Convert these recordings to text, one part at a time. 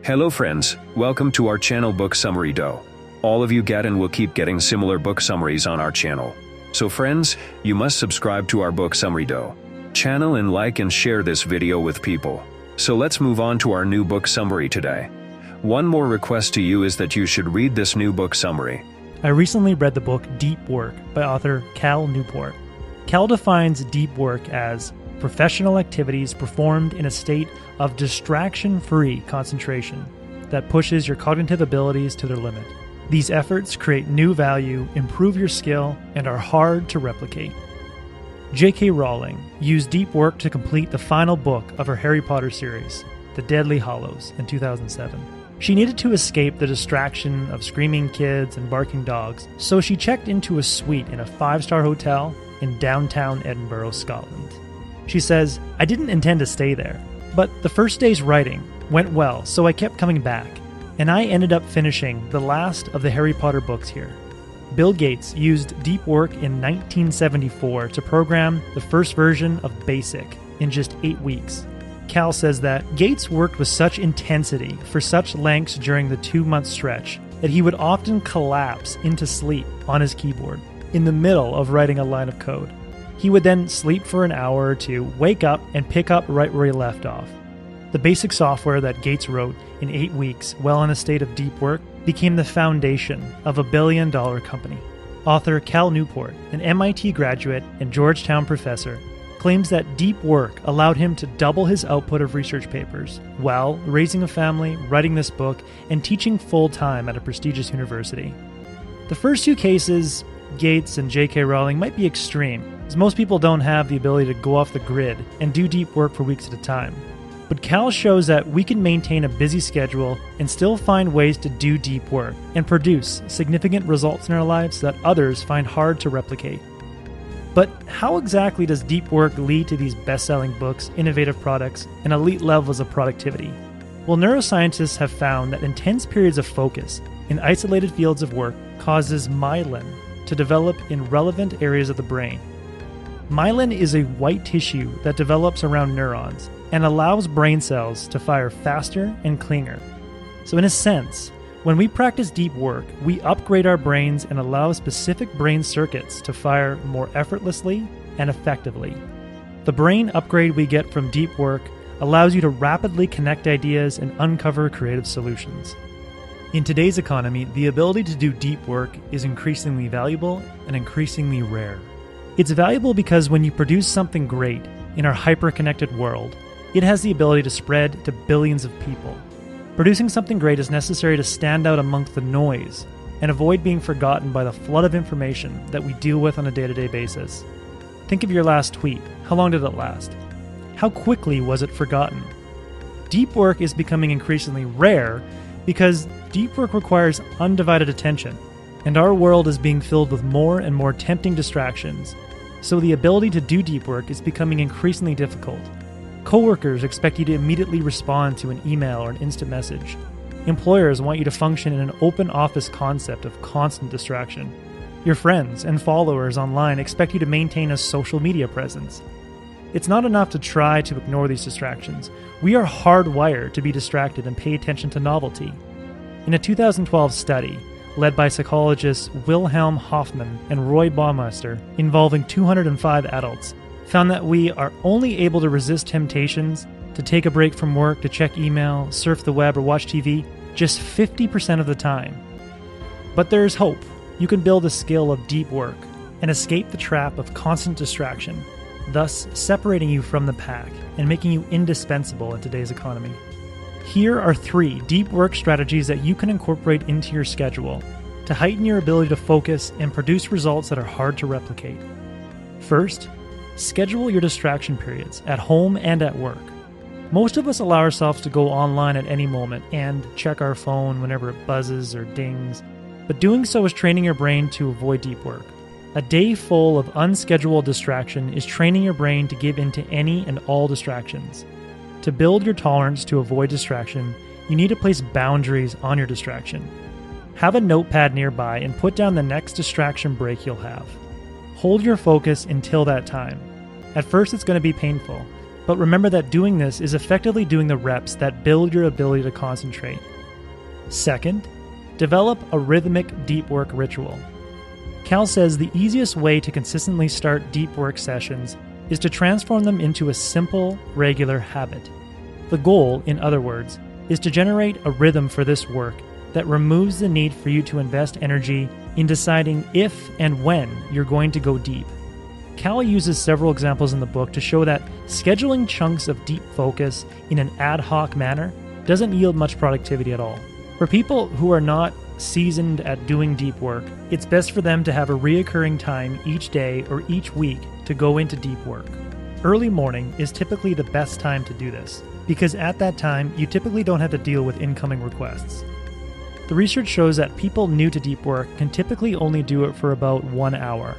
Hello friends, welcome to our channel Book Summary Do. All of you get and will keep getting similar book summaries on our channel. So friends, you must subscribe to our Book Summary Do channel and like and share this video with people. So let's move on to our new book summary today. One more request to you is that you should read this new book summary. I recently read the book Deep Work by author Cal Newport. Cal defines deep work as professional activities performed in a state of distraction-free concentration that pushes your cognitive abilities to their limit. These efforts create new value, improve your skill, and are hard to replicate. J.K. Rowling used deep work to complete the final book of her Harry Potter series, The Deathly Hallows, in 2007. She needed to escape the distraction of screaming kids and barking dogs, so she checked into a suite in a 5-star hotel in downtown Edinburgh, Scotland. She says, "I didn't intend to stay there, but the first day's writing went well, so I kept coming back, and I ended up finishing the last of the Harry Potter books here." Bill Gates used deep work in 1974 to program the first version of BASIC in just 8 weeks. Cal says that Gates worked with such intensity for such lengths during the 2-month stretch that he would often collapse into sleep on his keyboard in the middle of writing a line of code. He would then sleep for an hour or two, wake up, and pick up right where he left off. The basic software that Gates wrote in 8 weeks, while in a state of deep work, became the foundation of a billion-dollar company. Author Cal Newport, an MIT graduate and Georgetown professor, claims that deep work allowed him to double his output of research papers while raising a family, writing this book, and teaching full-time at a prestigious university. The first 2 cases, Gates and J.K. Rowling, might be extreme, as most people don't have the ability to go off the grid and do deep work for weeks at a time. But Cal shows that we can maintain a busy schedule and still find ways to do deep work and produce significant results in our lives that others find hard to replicate. But how exactly does deep work lead to these best-selling books, innovative products, and elite levels of productivity? Well, neuroscientists have found that intense periods of focus in isolated fields of work causes myelin to develop in relevant areas of the brain. Myelin is a white tissue that develops around neurons and allows brain cells to fire faster and cleaner. So in a sense, when we practice deep work, we upgrade our brains and allow specific brain circuits to fire more effortlessly and effectively. The brain upgrade we get from deep work allows you to rapidly connect ideas and uncover creative solutions. In today's economy, the ability to do deep work is increasingly valuable and increasingly rare. It's valuable because when you produce something great in our hyper-connected world, it has the ability to spread to billions of people. Producing something great is necessary to stand out amongst the noise and avoid being forgotten by the flood of information that we deal with on a day-to-day basis. Think of your last tweet. How long did it last? How quickly was it forgotten? Deep work is becoming increasingly rare because deep work requires undivided attention, and our world is being filled with more and more tempting distractions, so the ability to do deep work is becoming increasingly difficult. Coworkers expect you to immediately respond to an email or an instant message. Employers want you to function in an open office concept of constant distraction. Your friends and followers online expect you to maintain a social media presence. It's not enough to try to ignore these distractions. We are hardwired to be distracted and pay attention to novelty. In a 2012 study, led by psychologists Wilhelm Hoffman and Roy Baumeister, involving 205 adults, found that we are only able to resist temptations to take a break from work, to check email, surf the web, or watch TV just 50% of the time. But there is hope. You can build a skill of deep work and escape the trap of constant distraction, thus separating you from the pack and making you indispensable in today's economy. Here are 3 deep work strategies that you can incorporate into your schedule to heighten your ability to focus and produce results that are hard to replicate. First, schedule your distraction periods at home and at work. Most of us allow ourselves to go online at any moment and check our phone whenever it buzzes or dings, but doing so is training your brain to avoid deep work. A day full of unscheduled distraction is training your brain to give in to any and all distractions. To build your tolerance to avoid distraction, you need to place boundaries on your distraction. Have a notepad nearby and put down the next distraction break you'll have. Hold your focus until that time. At first it's going to be painful, But remember that doing this is effectively doing the reps that build your ability to concentrate. Second, develop a rhythmic deep work ritual. Cal says the easiest way to consistently start deep work sessions is to transform them into a simple, regular habit. The goal, in other words, is to generate a rhythm for this work that removes the need for you to invest energy in deciding if and when you're going to go deep. Cal uses several examples in the book to show that scheduling chunks of deep focus in an ad hoc manner doesn't yield much productivity at all. For people who are not seasoned at doing deep work, it's best for them to have a reoccurring time each day or each week to go into deep work. Early morning is typically the best time to do this, because at that time you typically don't have to deal with incoming requests. The research shows that people new to deep work can typically only do it for about 1 hour,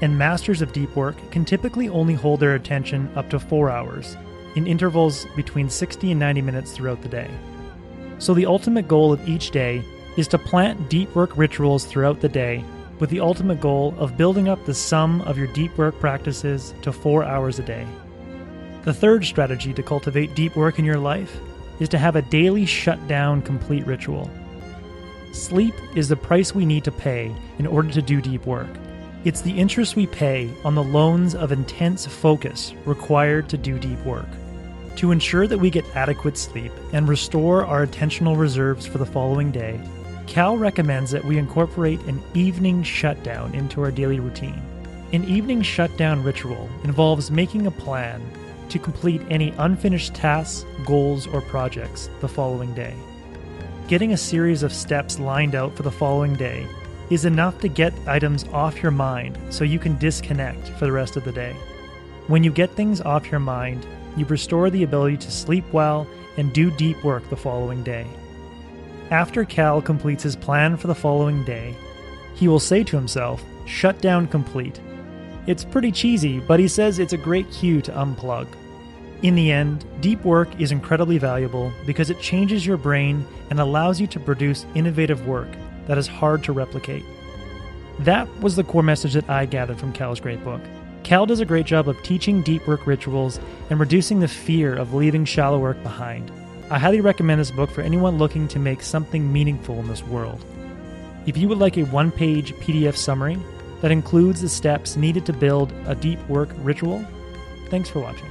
and masters of deep work can typically only hold their attention up to 4 hours, in intervals between 60 and 90 minutes throughout the day. So the ultimate goal of each day is to plant deep work rituals throughout the day, with the ultimate goal of building up the sum of your deep work practices to 4 hours a day. The third strategy to cultivate deep work in your life is to have a daily shutdown complete ritual. Sleep is the price we need to pay in order to do deep work. It's the interest we pay on the loans of intense focus required to do deep work. To ensure that we get adequate sleep and restore our attentional reserves for the following day, Cal recommends that we incorporate an evening shutdown into our daily routine. An evening shutdown ritual involves making a plan to complete any unfinished tasks, goals, or projects the following day. Getting a series of steps lined out for the following day is enough to get items off your mind so you can disconnect for the rest of the day. When you get things off your mind, you restore the ability to sleep well and do deep work the following day. After Cal completes his plan for the following day, he will say to himself, "Shutdown complete." It's pretty cheesy, but he says it's a great cue to unplug. In the end, deep work is incredibly valuable because it changes your brain and allows you to produce innovative work that is hard to replicate. That was the core message that I gathered from Cal's great book. Cal does a great job of teaching deep work rituals and reducing the fear of leaving shallow work behind. I highly recommend this book for anyone looking to make something meaningful in this world. If you would like a one-page PDF summary that includes the steps needed to build a deep work ritual, thanks for watching.